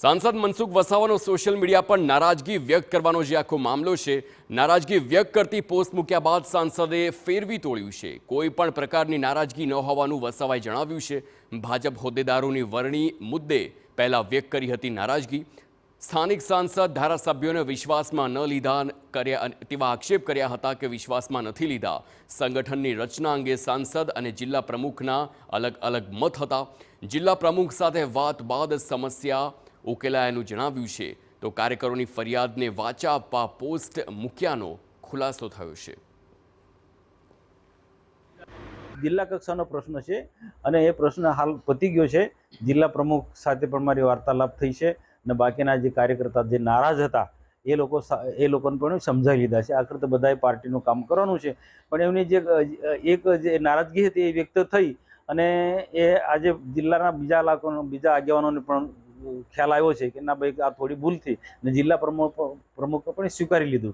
सांसद Mansukh वसाવાનો social media पर नाराजगी व्यक्त करવાનો जे आखो मामलो छे, नाराजगी व्यक्त करती पोस्ट मूक्या बाद सांसदे फेरवी तोड्યું છે। કોઈ પણ પ્રકારની નારાજગી ન હોવાનું વસાવાએ જણાવ્યું છે। ભાજપ હોદ્દેદારોની વરણી મુદ્દે પહેલા વ્યક્ત કરી હતી નારાજગી। સ્થાનિક સાંસદ ધારાસભ્યોને વિશ્વાસમાં ન લીધા કર્યા તેવા આક્ષેપ કર્યા હતા કે વિશ્વાસમાં નથી લીધા। સંગઠનની રચના અંગે સાંસદ અને જિલ્લા પ્રમુખના અલગ અલગ મત હતા। જિલ્લા પ્રમુખ સાથે વાત બાદ સમસ્યા ઉકેલાયાનું જણાવ્યું છે। તો કાર્યકરોની ફરિયાદને વાચા આપવા પોસ્ટ મૂક્યાનો ખુલાસો થયો છે। जिल्ला कक्षाનો પ્રશ્ન છે અને એ પ્રશ્ન હાલ પતી ગયો છે। જિલ્લા પ્રમુખ સાથે પણ મારી વાર્તાલાપ થઈ છે અને બાકીના જે કાર્યકર્તા જે નારાજ હતા એ લોકોને પણ સમજાવી લીધા છે। આખરે તો બધાએ પાર્ટીનું કામ કરવાનું છે, પણ એમની જે નારાજગી હતી એ વ્યક્ત થઈ અને એ આજે જિલ્લાના બીજા આગેવાનોને પણ ખ્યાલ આવ્યો છે કે ના ભાઈ આ થોડી ભૂલ થઈ અને જિલ્લા પ્રમુખે પણ સ્વીકારી લીધું